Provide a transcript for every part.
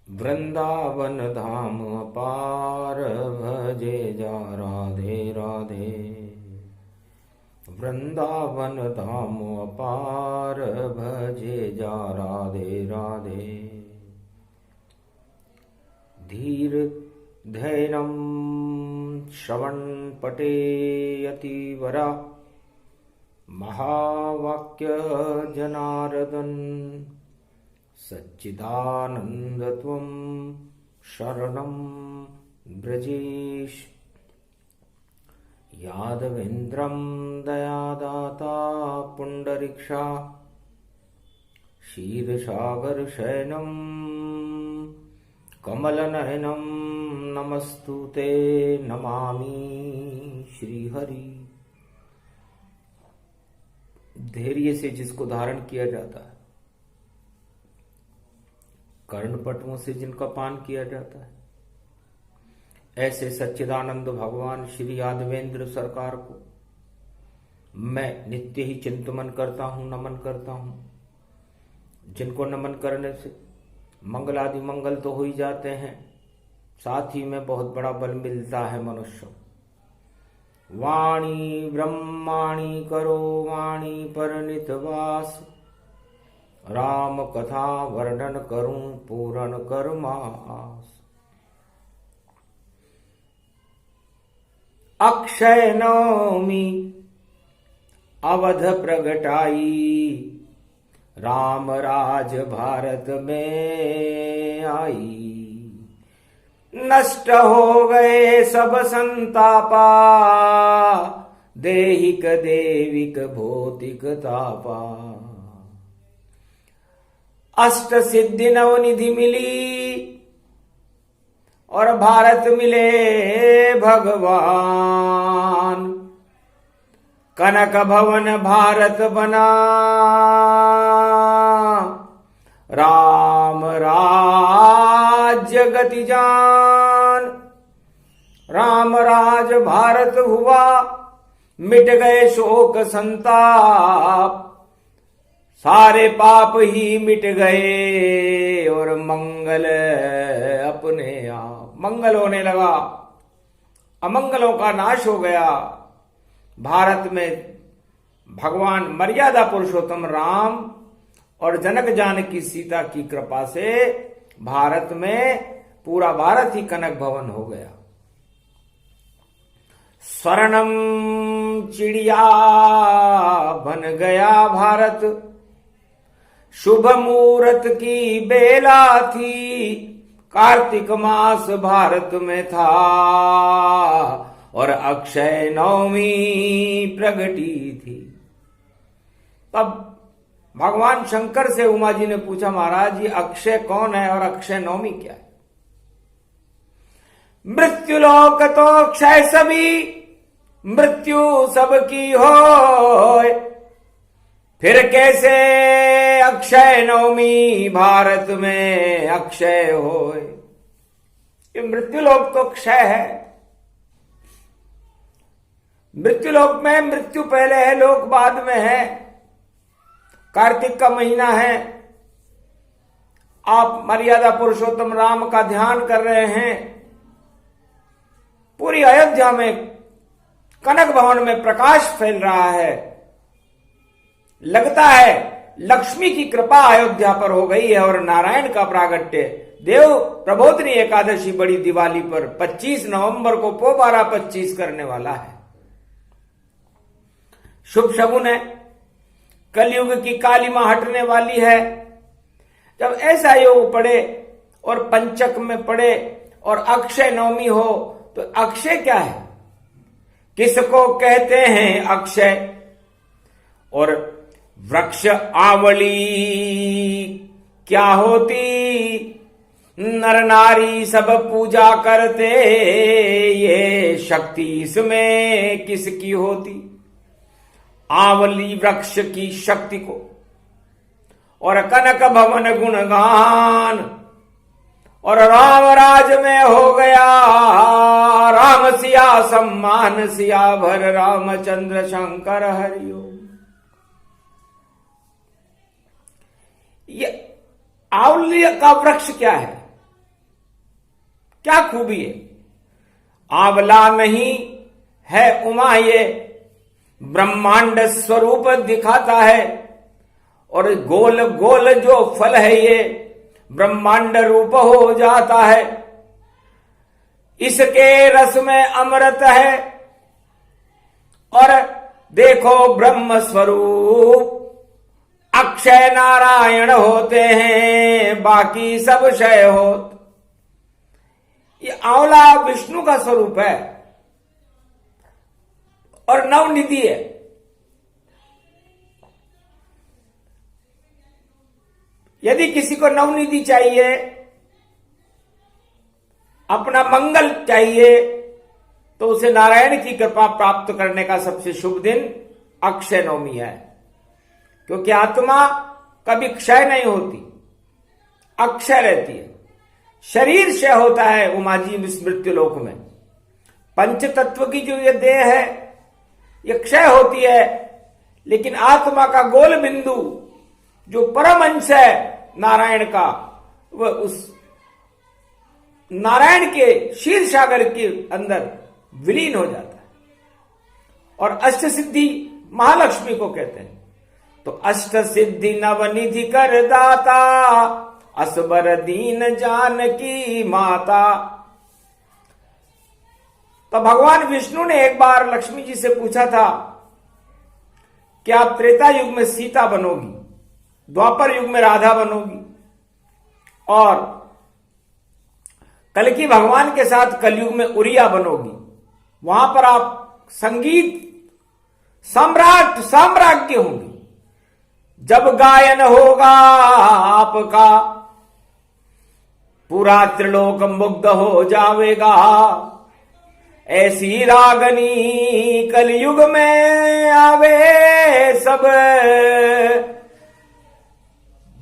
वृंदावन धाम अपार भजे जा राधे राधे। वृंदावन धाम अपार भजे जा राधे राधे। धीर धैर्यं श्रवण पठेयतिवरा महावाक्य जनार्दन सच्चिदानंदत्वं शरणं ब्रजेश। यादवेन्द्रं दयादाता पुंडरीक्षा क्षीरसागर शयनं कमलनयनं नमस्तुते नमामि श्रीहरि। धैर्य से जिसको धारण किया जाता है, कर्णपटुओं से जिनका पान किया जाता है, ऐसे सच्चिदानंद भगवान श्री यादवेंद्र सरकार को मैं नित्य ही चिंतन करता हूं, नमन करता हूं। जिनको नमन करने से मंगल आदि मंगल तो हो ही जाते हैं, साथ ही में बहुत बड़ा बल मिलता है मनुष्य। वाणी ब्रह्माणी करो वाणी पर नितवास, राम कथा वर्णन करूं पूर्ण कर्मास। अक्षय नवमी अवध प्रगटाई, राम राज भारत में आई। नष्ट हो गए सब संतापा, देहिक देविक भौतिक तापा। अष्ट सिद्धि नवनिधि मिली और भारत मिले भगवान। कनक भवन भारत बना, राम राज्य गति जान। राम राज भारत हुआ, मिट गए शोक संताप। सारे पाप ही मिट गए और मंगल अपने आप। मंगल होने लगा, अमंगलों का नाश हो गया। भारत में भगवान मर्यादा पुरुषोत्तम राम और जनक जानकी सीता की कृपा से भारत में पूरा भारत ही कनक भवन हो गया। स्वर्णम चिड़िया बन गया भारत, शुभ मुहूर्त की बेला थी। कार्तिक मास भारत में था और अक्षय नवमी प्रगटी थी। तब भगवान शंकर से उमा जी ने पूछा, महाराज ये अक्षय कौन है और अक्षय नवमी क्या है? मृत्युलोक तो अक्षय सभी, मृत्यु सबकी होय। फिर कैसे अक्षय नवमी भारत में अक्षय होय? ये मृत्युलोक तो क्षय है। मृत्युलोक में मृत्यु पहले है, लोक बाद में है। कार्तिक का महीना है, आप मर्यादा पुरुषोत्तम राम का ध्यान कर रहे हैं। पूरी अयोध्या में कनक भवन में प्रकाश फैल रहा है। लगता है लक्ष्मी की कृपा अयोध्या पर हो गई है और नारायण का प्रागट्य देव प्रबोधिनी एकादशी बड़ी दिवाली पर 25 नवंबर को पोबारा 25 करने वाला है। शुभ शगुन है, कलयुग की काली मां हटने वाली है। जब ऐसा योग पड़े और पंचक में पड़े और अक्षय नवमी हो, तो अक्षय क्या है, किसको कहते हैं अक्षय? और वृक्ष आवली क्या होती, नर नारी सब पूजा करते, ये शक्ति इसमें किसकी होती? आवली वृक्ष की शक्ति को। और कनक भवन गुणगान, और राम राज में हो गया राम सिया सम्मान, सिया भर रामचंद्र शंकर हरिओम। ये आंवले का वृक्ष क्या है, क्या खूबी है? आंवला नहीं है उमा, ये ब्रह्मांड स्वरूप दिखाता है। और गोल गोल जो फल है ये ब्रह्मांड रूप हो जाता है। इसके रस में अमृत है और देखो ब्रह्म स्वरूप अक्षय नारायण होते हैं, बाकी सब क्षय होत। ये आंवला विष्णु का स्वरूप है और नवनिधि है। यदि किसी को नवनिधि चाहिए, अपना मंगल चाहिए, तो उसे नारायण की कृपा प्राप्त करने का सबसे शुभ दिन अक्षय नवमी है। क्योंकि आत्मा कभी क्षय नहीं होती, अक्षय रहती है। शरीर क्षय होता है उमा जी मृत्यु लोक में। पंच तत्व की जो ये देह है ये क्षय होती है, लेकिन आत्मा का गोल बिंदु जो परम अंश है नारायण का, वह उस नारायण के क्षीर सागर के अंदर विलीन हो जाता है। और अष्ट सिद्धि महालक्ष्मी को कहते हैं। तो अष्ट सिद्धि नवनिधि कर दाता, असबर दीन जानकी माता। तो भगवान विष्णु ने एक बार लक्ष्मी जी से पूछा था कि आप त्रेता युग में सीता बनोगी, द्वापर युग में राधा बनोगी और कल्कि भगवान के साथ कलयुग में उरिया बनोगी। वहां पर आप संगीत सम्राट साम्राज्ञी होंगी। जब गायन होगा आपका पूरा त्रिलोक मुग्ध हो जावेगा। ऐसी रागनी कलयुग में आवे, सब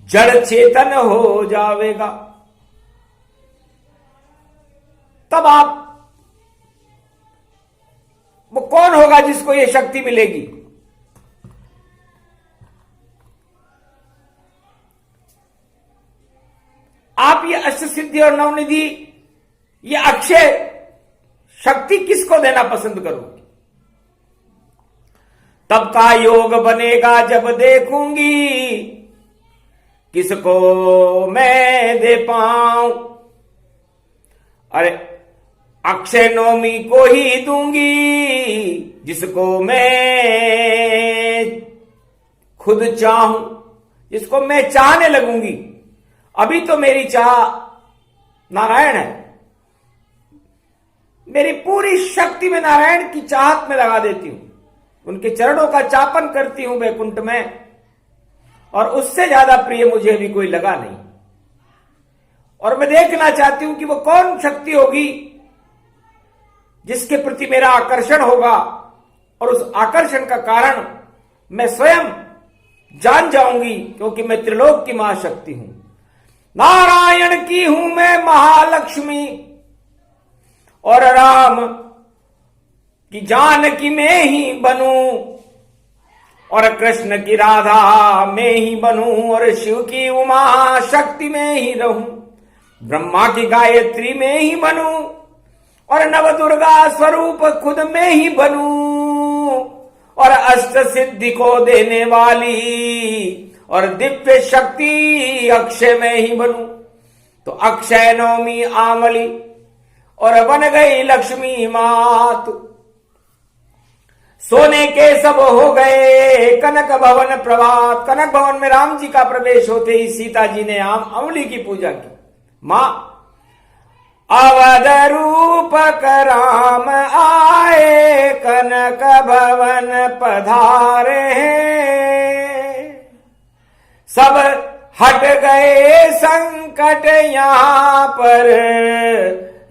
जड़ चेतन हो जावेगा। तब आप, वो कौन होगा जिसको ये शक्ति मिलेगी? आप ये अष्ट सिद्धि और नवनिधि, ये अक्षय शक्ति किसको देना पसंद करोगे? तब का योग बनेगा जब देखूंगी किसको मैं दे पाऊं। अरे अक्षय नवमी को ही दूंगी जिसको मैं खुद चाहूं, जिसको मैं चाहने लगूंगी। अभी तो मेरी चाह नारायण है, मेरी पूरी शक्ति में नारायण की चाहत में लगा देती हूं, उनके चरणों का चापन करती हूं वैकुंठ में, और उससे ज्यादा प्रिय मुझे भी कोई लगा नहीं। और मैं देखना चाहती हूं कि वो कौन शक्ति होगी जिसके प्रति मेरा आकर्षण होगा, और उस आकर्षण का कारण मैं स्वयं जान जाऊंगी, क्योंकि मैं त्रिलोक की महाशक्ति हूं। नारायण की हूं मैं महालक्ष्मी, और राम की जानकी में ही बनूं, और कृष्ण की राधा में ही बनूं, और शिव की उमा शक्ति में ही रहूं, ब्रह्मा की गायत्री में ही बनूं, और नव दुर्गा स्वरूप खुद में ही बनूं, और अष्ट सिद्धि को देने वाली और दिव्य शक्ति अक्षय में ही बनूं। तो अक्षय नवमी आमली और बन गई लक्ष्मी मातु। सोने के सब हो गए कनक भवन प्रभात। कनक भवन में राम जी का प्रवेश होते ही सीता जी ने अमली की पूजा की। मां अवध रूपक राम आए, कनक भवन पधारे हैं, सब हट गए संकट यहां पर,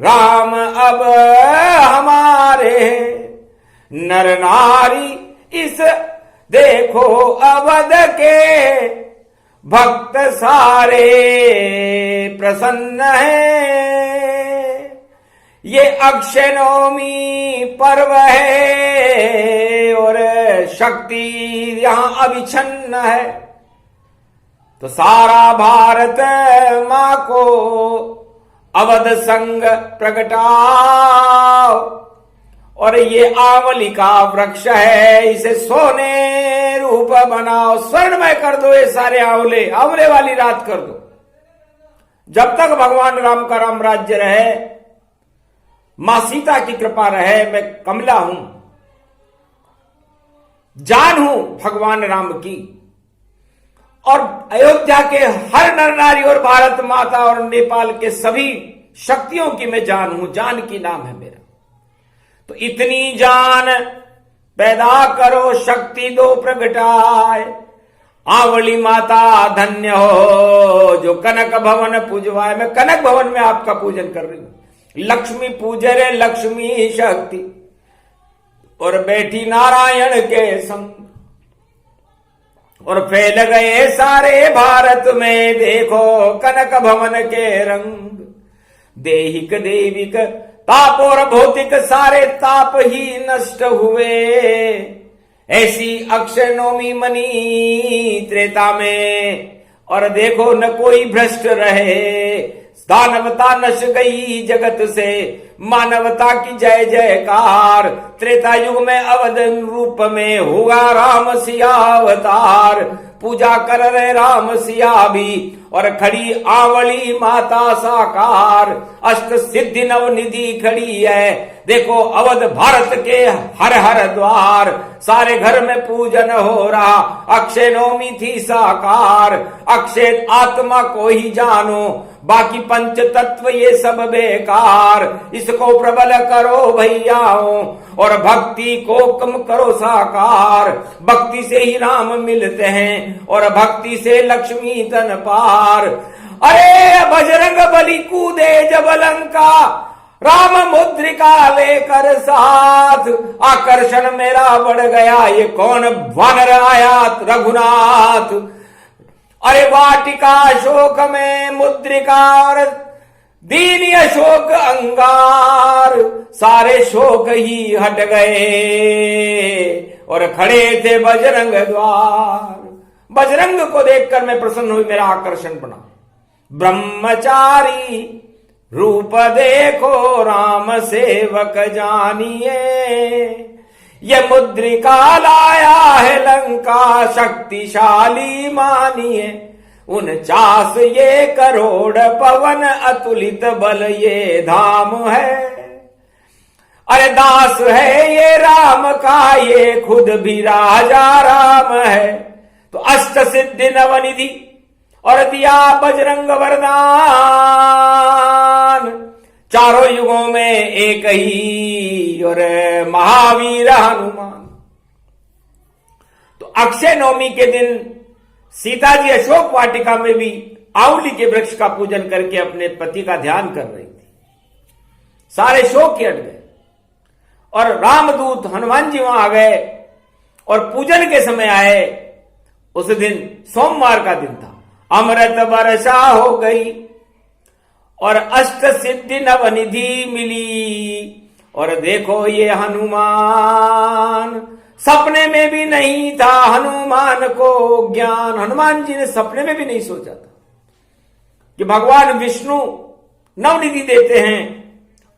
राम अब हमारे। नर नारी इस देखो अवध के, भक्त सारे प्रसन्न हैं। ये अक्षय नवमी पर्व है और शक्ति यहां अभिछन्न है। तो सारा भारत मां को अवध संग प्रगटाओ। और ये आंवली का वृक्ष है, इसे सोने रूप बनाओ, स्वर्णमय कर दो ये सारे आंवले, आंवले वाली रात कर दो। जब तक भगवान राम का राम राज्य रहे, मां सीता की कृपा रहे, मैं कमला हूं, जान हूं भगवान राम की। और अयोध्या के हर नर नारी और भारत माता और नेपाल के सभी शक्तियों की मैं जान हूं, जान की नाम है मेरा। तो इतनी जान पैदा करो, शक्ति दो प्रगटाए। आंवली माता धन्य हो जो कनक भवन पूजवाए। मैं कनक भवन में आपका पूजन कर रही हूं। लक्ष्मी पूजे रे लक्ष्मी शक्ति, और बैठी नारायण के संग, और फैल गए सारे भारत में देखो कनक भवन के रंग। देहिक देविक ताप और भौतिक सारे ताप ही नष्ट हुए। ऐसी अक्षय नवमी मनी त्रेता में, और देखो न कोई भ्रष्ट रहे। दानवता नश गई जगत से, मानवता की जय जयकार। त्रेता युग में अवध रूप में हुआ राम सिया अवतार। पूजा कर रहे राम सिया भी, और खड़ी आंवली माता साकार। अष्ट सिद्धि नवनिधि खड़ी है, देखो अवध भारत के हर हर द्वार। सारे घर में पूजन हो रहा, अक्षय नवमी थी साकार। अक्षय आत्मा को ही जानो, बाकी पंच तत्व ये सब बेकार। इसको प्रबल करो भैयाओं, और भक्ति को कम करो साकार। भक्ति से ही राम मिलते हैं, और भक्ति से लक्ष्मी तन पार। अरे बजरंग बली कूदे जब लंका, राम मुद्रिका लेकर साथ। आकर्षण मेरा बढ़ गया, ये कौन वानर आया रघुनाथ। अरे वाटिका शोक में मुद्रिका, और दीन अशोक अंगार। सारे शोक ही हट गए, और खड़े थे बजरंग द्वार। बजरंग को देखकर मैं प्रसन्न हुई, मेरा आकर्षण बना। ब्रह्मचारी रूप देखो राम सेवक जानिए। ये मुद्रिका लाया है लंका, शक्तिशाली मानिए। 49 ये करोड़ पवन, अतुलित बल ये धाम है। अरे दास है ये राम का, ये खुद भी राजा राम है। तो अष्ट सिद्धि नवनिधि, और दिया बजरंग वरदान। चारों युगों में एक ही, और महावीर हनुमान। तो अक्षय नवमी के दिन सीता जी अशोक वाटिका में भी आंवली के वृक्ष का पूजन करके अपने पति का ध्यान कर रही थी। सारे शोक हट गए, और रामदूत हनुमान जी वहां आ गए, और पूजन के समय आए। उस दिन सोमवार का दिन था। अमृत वर्षा हो गई, और अष्ट सिद्धि नवनिधि मिली। और देखो ये हनुमान, सपने में भी नहीं था हनुमान को ज्ञान। हनुमान जी ने सपने में भी नहीं सोचा था कि भगवान विष्णु नवनिधि देते हैं,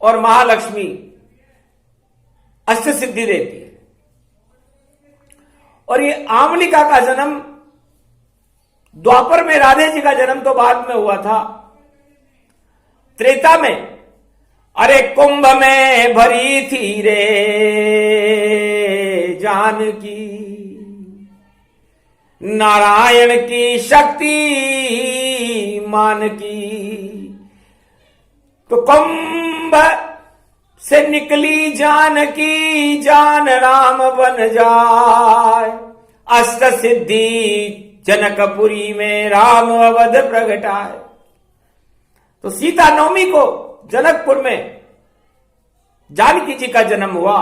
और महालक्ष्मी अष्ट सिद्धि देती है। और ये आंवलिका का जन्म, द्वापर में राधे जी का जन्म तो बाद में हुआ था। त्रेता में, अरे कुंभ में भरी थी रे जानकी, नारायण की शक्ति मान की। तो कुंभ से निकली जानकी, जान राम बन जाए। अष्ट सिद्धि जनकपुरी में राम अवध प्रगटाए। तो सीता नवमी को जनकपुर में जानकी जी का जन्म हुआ,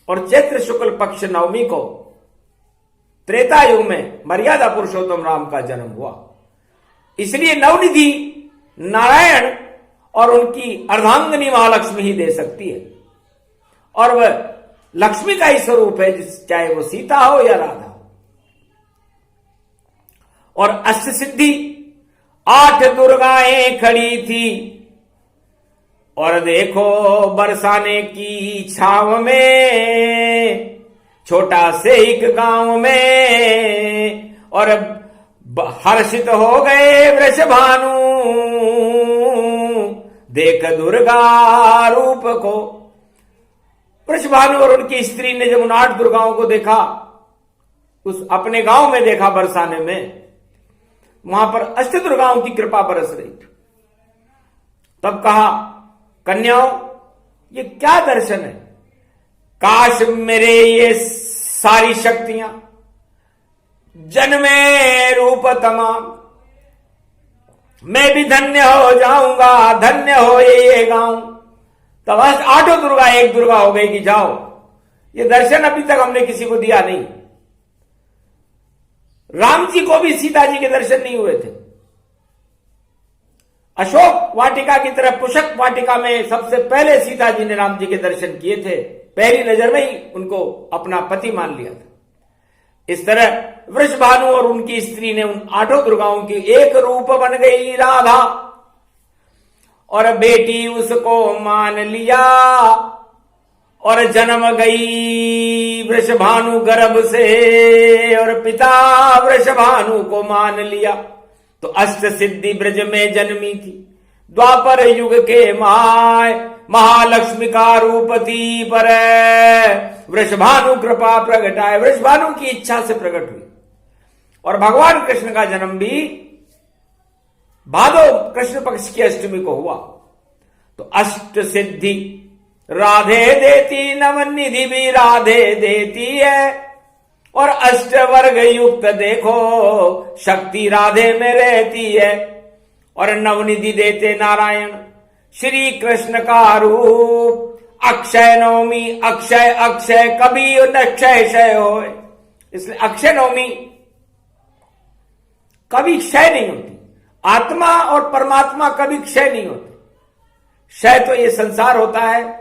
और चैत्र शुक्ल पक्ष नवमी को त्रेता युग में मर्यादा पुरुषोत्तम राम का जन्म हुआ। इसलिए नवनिधि नारायण और उनकी अर्धांगिनी महालक्ष्मी ही दे सकती है, और वह लक्ष्मी का ही स्वरूप है, चाहे वो सीता हो या राधा। और अष्ट सिद्धि 8 दुर्गाएं खड़ी थी। और देखो बरसाने की छाव में छोटा से एक गांव में, और हर्षित हो गए वृषभानु देख दुर्गा रूप को। वृषभानु और उनकी स्त्री ने जब उन 8 दुर्गाओं को देखा, उस अपने गांव में देखा बरसाने में, वहां पर अष्ट दुर्गाओं की कृपा बरस रही थी। तब कहा, कन्याओं ये क्या दर्शन है? काश मेरे ये सारी शक्तियां जन्मे रूप तमाम, मैं भी धन्य हो जाऊंगा, धन्य हो ये गांव। तब 8 दुर्गा एक दुर्गा हो गई कि जाओ, ये दर्शन अभी तक हमने किसी को दिया नहीं। राम जी को भी सीता जी के दर्शन नहीं हुए थे। अशोक वाटिका की तरह पुष्प वाटिका में सबसे पहले सीता जी ने राम जी के दर्शन किए थे, पहली नजर में ही उनको अपना पति मान लिया था। इस तरह वृषभानु और उनकी स्त्री ने उन 8 दुर्गाओं की एक रूप बन गई राधा, और बेटी उसको मान लिया, और जन्म गई वृषभानु गर्भ से, और पिता वृषभानु को मान लिया। तो अष्ट सिद्धि ब्रज में जन्मी थी, द्वापर युग के माय, महालक्ष्मी का रूप थी पर वृषभानु कृपा प्रगटाए। वृषभानु की इच्छा से प्रकट हुई। और भगवान कृष्ण का जन्म भी भादो कृष्ण पक्ष की अष्टमी को हुआ। तो अष्ट सिद्धि राधे देती, नवनिधि भी राधे देती है, और अष्ट वर्ग युक्त देखो शक्ति राधे में रहती है। और नवनिधि देते नारायण श्री कृष्ण का रूप। अक्षय नवमी, अक्षय अक्षय कभी न क्षय क्षय हो, इसलिए अक्षय नवमी कभी क्षय नहीं होती। आत्मा और परमात्मा कभी क्षय नहीं होते। क्षय तो ये संसार होता है,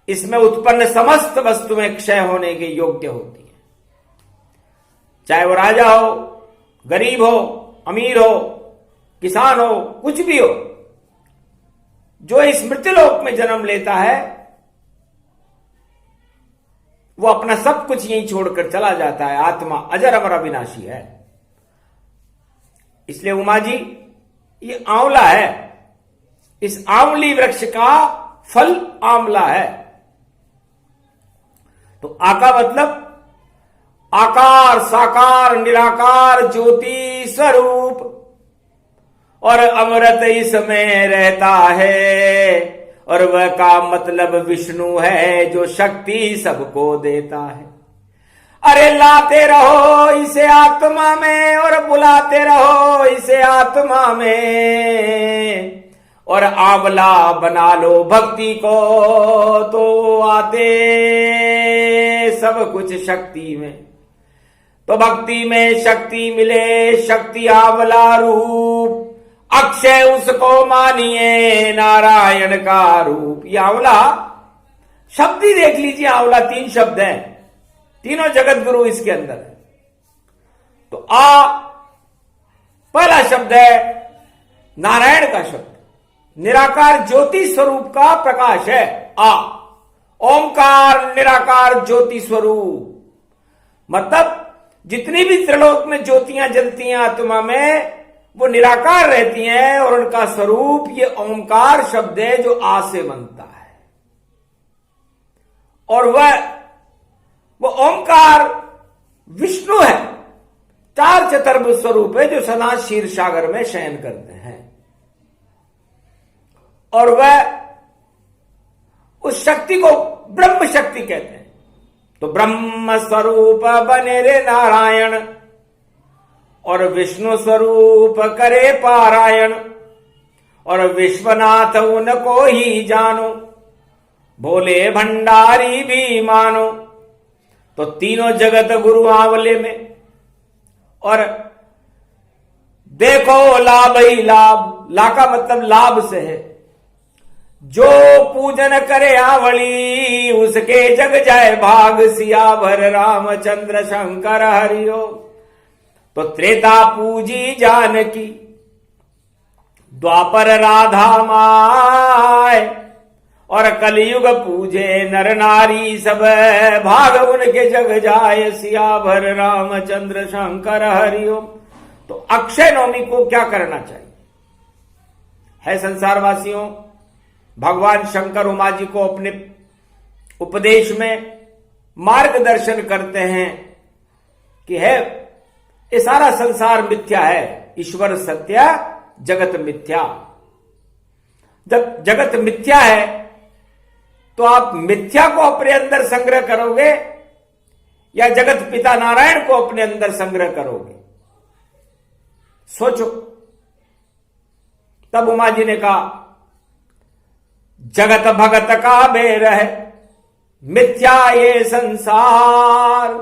इसमें उत्पन्न समस्त वस्तुएं क्षय होने के योग्य होती है। चाहे वो राजा हो, गरीब हो, अमीर हो, किसान हो, कुछ भी हो, जो इस मृत्युलोक में जन्म लेता है वो अपना सब कुछ यहीं छोड़कर चला जाता है। आत्मा अजर अमर अविनाशी है। इसलिए उमा जी ये आंवला है, इस आंवली वृक्ष का फल आंवला है। तो आका मतलब आकार, साकार, निराकार, ज्योति स्वरूप, और अमृत इसमें रहता है। और वह का मतलब विष्णु है जो शक्ति सबको देता है। अरे लाते रहो इसे आत्मा में, और बुलाते रहो इसे आत्मा में, और आंवला बना लो भक्ति को, तो आते सब कुछ शक्ति में। तो भक्ति में शक्ति मिले, शक्ति आंवला रूप, अक्षय उसको मानिए नारायण का रूप। ये आंवला शब्द ही देख लीजिए, आंवला 3 शब्द हैं, तीनों जगत गुरु इसके अंदर है। तो पहला शब्द है नारायण का शब्द, निराकार ज्योति स्वरूप का प्रकाश है। ओमकार निराकार ज्योति स्वरूप, मतलब जितनी भी त्रिलोक में ज्योतियां जलती हैं आत्मा में, वो निराकार रहती हैं, और उनका स्वरूप ये ओमकार शब्द है जो आ से बनता है। और वो ओमकार विष्णु है, 4 चतुर्भुज स्वरूप है जो सदा क्षीर सागर में शयन करते हैं। और वह उस शक्ति को ब्रह्म शक्ति कहते हैं। तो ब्रह्म स्वरूप बने रे नारायण, और विष्णु स्वरूप करे पारायण, और विश्वनाथ उनको ही जानो, भोले भंडारी भी मानो। तो तीनों जगत गुरु आंवले में। और देखो लाभ ही लाभ, ला का मतलब लाभ से है। जो पूजन करे आंवली, उसके जग जाए भाग, सियावर रामचंद्र शंकर हरिओ। तो त्रेता पूजी जानकी, द्वापर राधा माय, और कलयुग पूजे नर नारी सब, भाग उनके जग जाय, सियावर रामचंद्र शंकर हरिओम। तो अक्षय नवमी को क्या करना चाहिए है? संसारवासियों, भगवान शंकर उमा जी को अपने उपदेश में मार्गदर्शन करते हैं कि है ये सारा संसार मिथ्या है, ईश्वर सत्य जगत मिथ्या। जब जगत मिथ्या है तो आप मिथ्या को अपने अंदर संग्रह करोगे या जगत पिता नारायण को अपने अंदर संग्रह करोगे? सोचो। तब उमा जी ने कहा, जगत भगत का बेर है, मिथ्या ये संसार।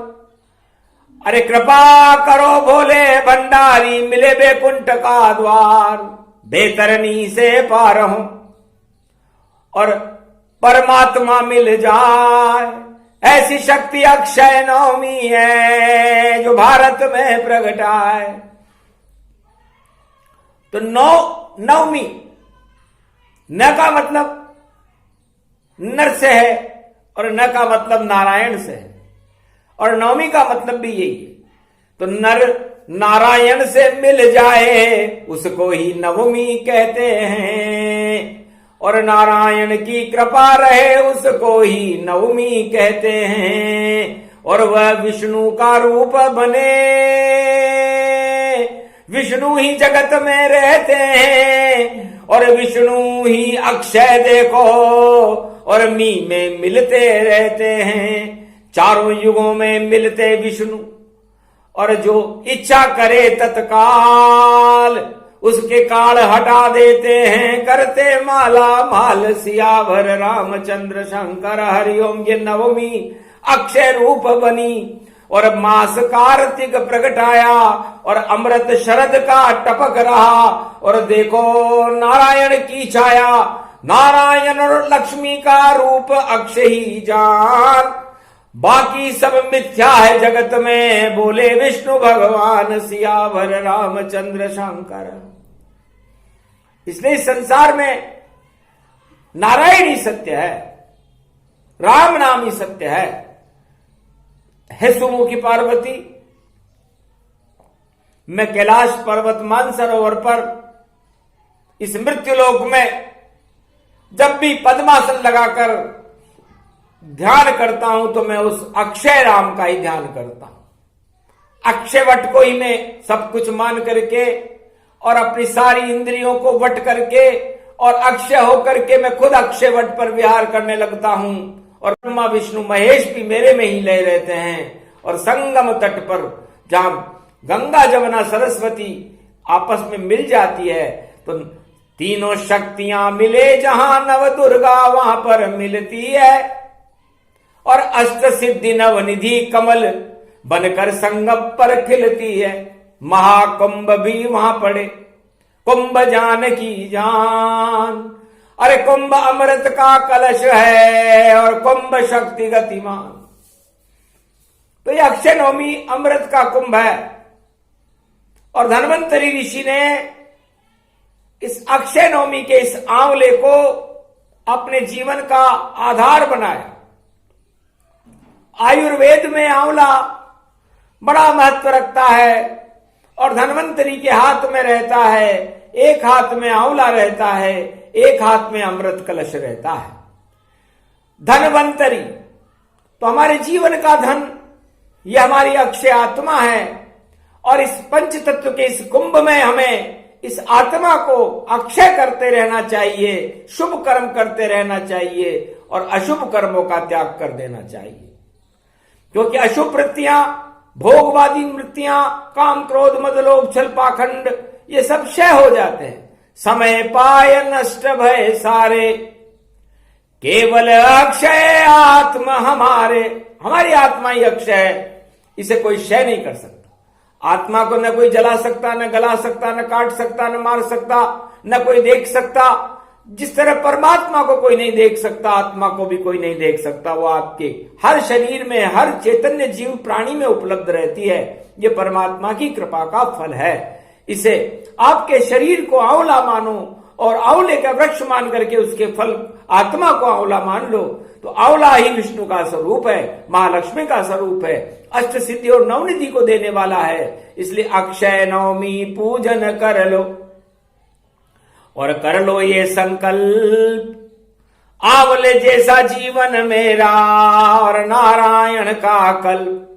अरे कृपा करो भोले भंडारी, मिले बैकुंठ का द्वार, बेतरनी से पार हूं और परमात्मा मिल जाए। ऐसी शक्ति अक्षय नवमी है जो भारत में प्रगटाए। तो नवमी, न का मतलब नर से है और न का मतलब नारायण से है, और नवमी का मतलब भी यही है। तो नर नारायण से मिल जाए उसको ही नवमी कहते हैं, और नारायण की कृपा रहे उसको ही नवमी कहते हैं। और वह विष्णु का रूप बने, विष्णु ही जगत में रहते हैं, और विष्णु ही अक्षय देखो और मी में मिलते रहते हैं। चारों युगों में मिलते विष्णु, और जो इच्छा करे तत्काल उसके काल हटा देते हैं, करते माला माल, सियावर रामचंद्र शंकर हरिओम। ये नवमी अक्षय रूप बनी और मास कार्तिक प्रगटाया, और अमृत शरद का टपक रहा, और देखो नारायण की छाया, नारायण और लक्ष्मी का रूप अक्षय ही जान। बाकी सब मिथ्या है जगत में, बोले विष्णु भगवान, सियावर रामचंद्र शंकर। इसलिए संसार में नारायण ही सत्य है, राम नाम ही सत्य है सुमुखी पार्वती। मैं कैलाश पर्वत मानसरोवर पर इस मृत्युलोक में जब भी पद्मासन लगाकर ध्यान करता हूं तो मैं उस अक्षय राम का ही ध्यान करता हूं। अक्षय वट को ही मैं सब कुछ मान करके और अपनी सारी इंद्रियों को वट करके और अक्षय होकर के मैं खुद अक्षय वट पर विहार करने लगता हूं, और ब्रह्मा विष्णु महेश भी मेरे में ही लय रहते हैं। और संगम तट पर जहां गंगा जमुना सरस्वती आपस में मिल जाती है, तो तीनों शक्तियां मिले जहां नव दुर्गा वहां पर मिलती है, और अष्ट सिद्धि नवनिधि कमल बनकर संगम पर खिलती है। महाकुंभ भी वहां पड़े, कुंभ जान की जान। अरे कुंभ अमृत का कलश है और कुंभ शक्ति गतिमान। तो ये अक्षय नवमी अमृत का कुंभ है, और धन्वंतरी ऋषि ने इस अक्षय नवमी के इस आंवले को अपने जीवन का आधार बनाया। आयुर्वेद में आंवला बड़ा महत्व रखता है, और धन्वंतरी के हाथ में रहता है, एक हाथ में आंवला रहता है, एक हाथ में अमृत कलश रहता है। धन्वंतरी तो हमारे जीवन का धन, ये हमारी अक्षय आत्मा है, और इस पंच तत्व के इस कुंभ में हमें इस आत्मा को अक्षय करते रहना चाहिए, शुभ कर्म करते रहना चाहिए, और अशुभ कर्मों का त्याग कर देना चाहिए। क्योंकि अशुभ वृत्तियां, भोगवादी वृत्तियां, काम क्रोध मद लोभ छल पाखंड, ये सब क्षय हो जाते हैं। समय पाय नष्ट भय सारे, केवल अक्षय आत्मा हमारे। हमारी आत्मा ही अक्षय है, इसे कोई क्षय नहीं कर सकता। आत्मा को न कोई जला सकता, न गला सकता, न काट सकता, न मार सकता, न कोई देख सकता, जिस तरह परमात्मा को कोई नहीं देख सकता, आत्मा को भी कोई नहीं देख सकता, वो आपके हर शरीर में, हर चैतन्य जीव प्राणी में उपलब्ध रहती है। ये परमात्मा की कृपा का फल है। इसे आपके शरीर को आंवला मानो और आंवले का वृक्ष मान करके उसके फल आत्मा को आंवला मान लो, तो आंवला ही विष्णु का स्वरूप है, महालक्ष्मी का स्वरूप है, अष्ट सिद्धि और नवनिधि को देने वाला है। इसलिए अक्षय नवमी पूजन कर लो और कर लो ये संकल्प, आंवले जैसा जीवन मेरा और नारायण का कल्प।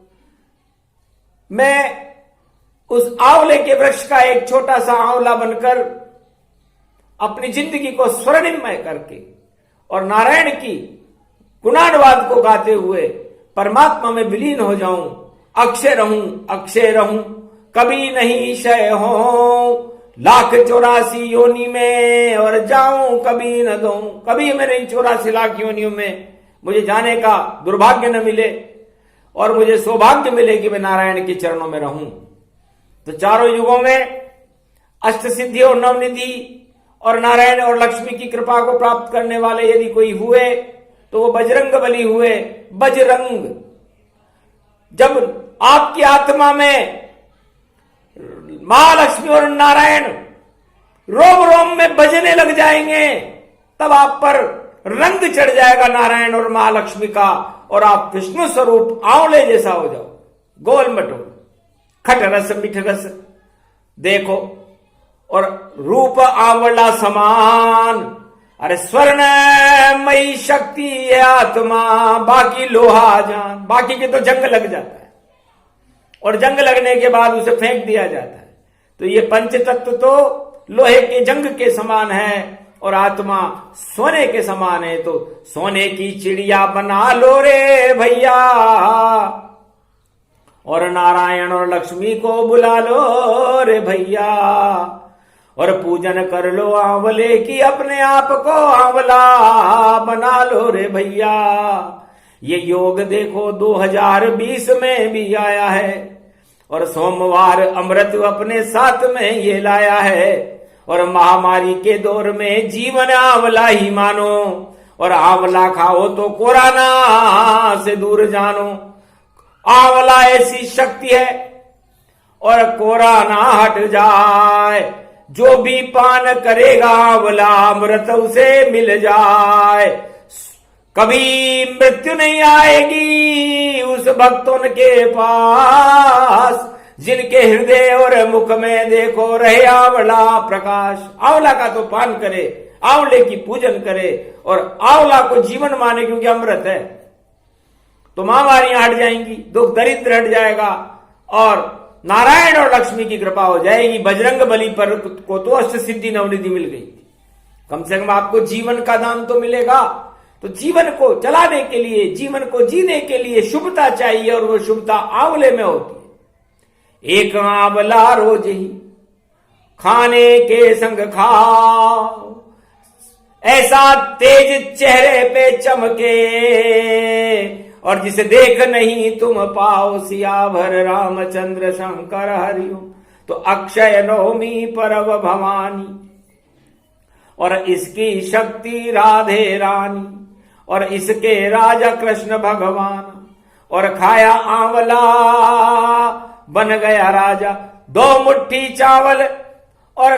मैं उस आंवले के वृक्ष का एक छोटा सा आंवला बनकर अपनी जिंदगी को स्वर्णिमय करके और नारायण की गुणानुवाद को गाते हुए परमात्मा में विलीन हो जाऊं, अक्षय रहूं, कभी नहीं क्षय हो, 1,84 योनि में और जाऊं कभी न दूं। कभी मेरे 84 लाख योनियों में मुझे जाने का दुर्भाग्य न मिले और मुझे सौभाग्य मिले कि मैं नारायण के चरणों में रहूं। तो चारों युगों में अष्ट सिद्धि और नवनिधि और नारायण और लक्ष्मी की कृपा को प्राप्त करने वाले यदि कोई हुए तो वो बजरंग बली हुए। बजरंग, जब आपकी आत्मा में महालक्ष्मी और नारायण रोम रोम में बजने लग जाएंगे, तब आप पर रंग चढ़ जाएगा नारायण और महालक्ष्मी का और आप विष्णु स्वरूप आंवले जैसा हो जाओ, गोल मटो, खट रस मीठ रस देखो और रूप आंवला समान। अरे स्वर्णमयी शक्ति है आत्मा, बाकी लोहा जान। बाकी के तो जंग लग जाता है और जंग लगने के बाद उसे फेंक दिया जाता है। तो ये पंच तत्व तो लोहे के जंग के समान है और आत्मा सोने के समान है। तो सोने की चिड़िया बना लो रे भैया और नारायण और लक्ष्मी को बुला लो रे भैया और पूजन कर लो आंवले की, अपने आप को आंवला बना लो रे भैया। ये योग देखो 2020 में भी आया है और सोमवार अमृत अपने साथ में ये लाया है और महामारी के दौर में जीवन आंवला ही मानो और आंवला खाओ तो कोरोना से दूर जानो। आंवला ऐसी शक्ति है और कोरोना हट जाए, जो भी पान करेगा आंवला अमृत उसे मिल जाए। कभी मृत्यु नहीं आएगी उस भक्तों के पास, जिनके हृदय और मुख में देखो रहे आंवला प्रकाश। आंवला का तो पान करे, आंवले की पूजन करे और आंवला को जीवन माने, क्योंकि अमृत है। तो महामारियां हट जाएंगी, दुख दरिद्र हट जाएगा और नारायण और लक्ष्मी की कृपा हो जाएगी। बजरंग बली पर को तो अष्ट सिद्धि नवनिधि मिल गई थी, कम से कम आपको जीवन का दान तो मिलेगा। तो जीवन को चलाने के लिए, जीवन को जीने के लिए शुभता चाहिए और वो शुभता आंवले में होती है। एक आंवला रोज ही खाने के संग खाओ, ऐसा तेज चेहरे पे चमके और जिसे देख नहीं तुम पाओ, सियावर रामचंद्र शंकर हरिओम। तो अक्षय नवमी परव भवानी और इसकी शक्ति राधे रानी और इसके राजा कृष्ण भगवान और खाया आंवला बन गया राजा। 2 मुट्ठी चावल और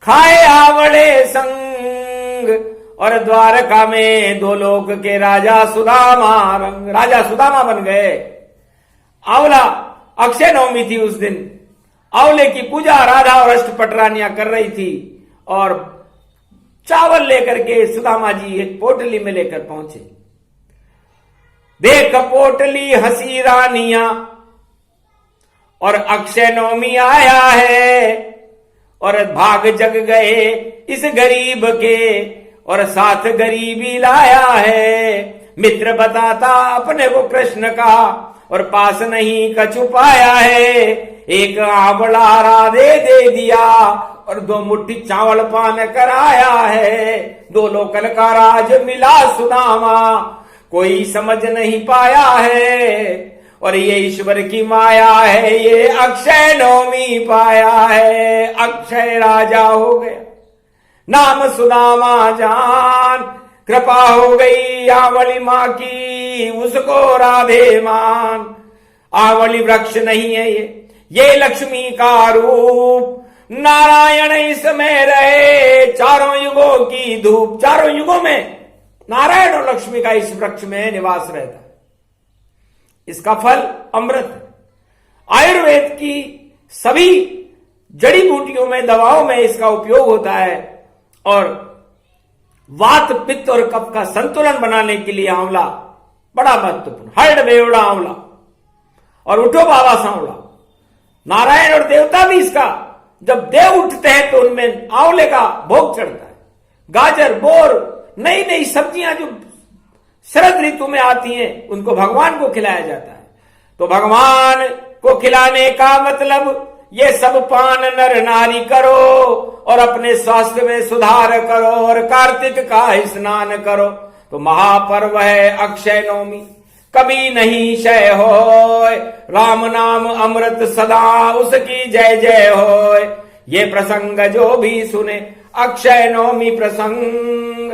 खाए आंवले संग और द्वारका में 2 लोक के राजा सुदामा रंग, राजा सुदामा बन गए। आंवला अक्षय नवमी थी उस दिन, आंवले की पूजा राधा और अष्टपटरानियां कर रही थी और चावल लेकर के सुदामा जी एक पोटली में लेकर पहुंचे। देख पोटली हंसी रानियां और अक्षय नवमी आया है और भाग जग गए इस गरीब के और साथ गरीबी लाया है। मित्र बताता अपने को कृष्ण का और पास नहीं का छुपाया है। एक आंवला राधे दे दिया और 2 मुट्ठी चावल पान कराया है। 2 लोकल का राज मिला सुदामा, कोई समझ नहीं पाया है और ये ईश्वर की माया है, ये अक्षय नवमी पाया है। अक्षय राजा हो गया, नाम सुदामा जान, कृपा हो गई आवली माँ की, उसको राधे मान। आवली वृक्ष नहीं है ये लक्ष्मी का रूप, नारायण इसमें रहे चारों युगों की धूप। चारों युगों में नारायण और लक्ष्मी का इस वृक्ष में निवास रहता है। इसका फल अमृत है। आयुर्वेद की सभी जड़ी बूटियों में, दवाओं में इसका उपयोग होता है और वात, पित्त और कफ का संतुलन बनाने के लिए आंवला बड़ा महत्वपूर्ण। हर्ड बेवड़ा आंवला और उठो बाबा सांवला। नारायण और देवता भी इसका, जब देव उठते हैं तो उनमें आंवले का भोग चढ़ता है। गाजर, बोर, नई नई सब्जियां जो शरद ऋतु में आती हैं, उनको भगवान को खिलाया जाता है। तो भगवान को खिलाने का मतलब ये सब पान नर नारी करो और अपने स्वास्थ्य में सुधार करो और कार्तिक का स्नान करो। तो महापर्व है अक्षय नवमी, कभी नहीं क्षय होय, राम नाम अमृत सदा उसकी जय जय होय। ये प्रसंग जो भी सुने अक्षय नवमी प्रसंग,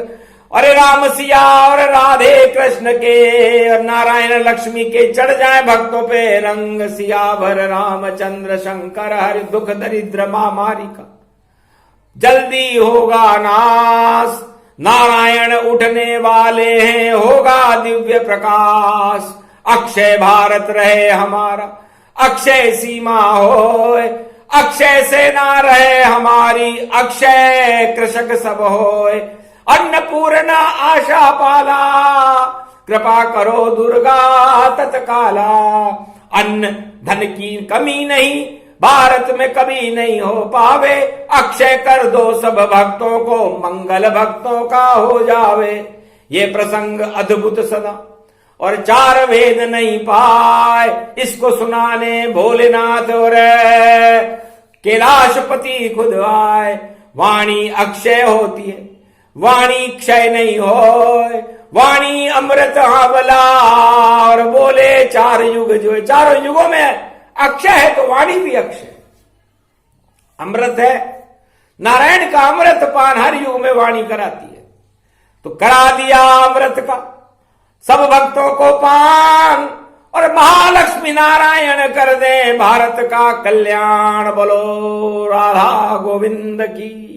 अरे राम सिया और राधे कृष्ण के और नारायण लक्ष्मी के चढ़ जाए भक्तों पे रंग। सिया भर रामचंद्र शंकर हरि दुख दरिद्र महामारी का जल्दी होगा नाश। नारायण उठने वाले हैं, होगा दिव्य प्रकाश। अक्षय भारत रहे हमारा, अक्षय सीमा होए, अक्षय सेना रहे हमारी, अक्षय कृषक सब होए। अन्नपूर्णा आशा पाला, कृपा करो दुर्गा तत्काला। अन्न धन की कमी नहीं, भारत में कभी नहीं हो पावे। अक्षय कर दो सब भक्तों को, मंगल भक्तों का हो जावे। ये प्रसंग अद्भुत सदा और चार वेद नहीं पाए, इसको सुनाने भोलेनाथ और कैलाशपति खुद आए। वाणी अक्षय होती है, वाणी क्षय नहीं होए, वाणी अमृत आंवला। और बोले चार युग जो है, चारों युगों में अक्षय है तो वाणी भी अक्षय अमृत है। नारायण का अमृत पान हर युग में वाणी कराती है। तो करा दिया अमृत का सब भक्तों को पान, और महालक्ष्मी नारायण कर दे भारत का कल्याण। बोलो राधा गोविंद की।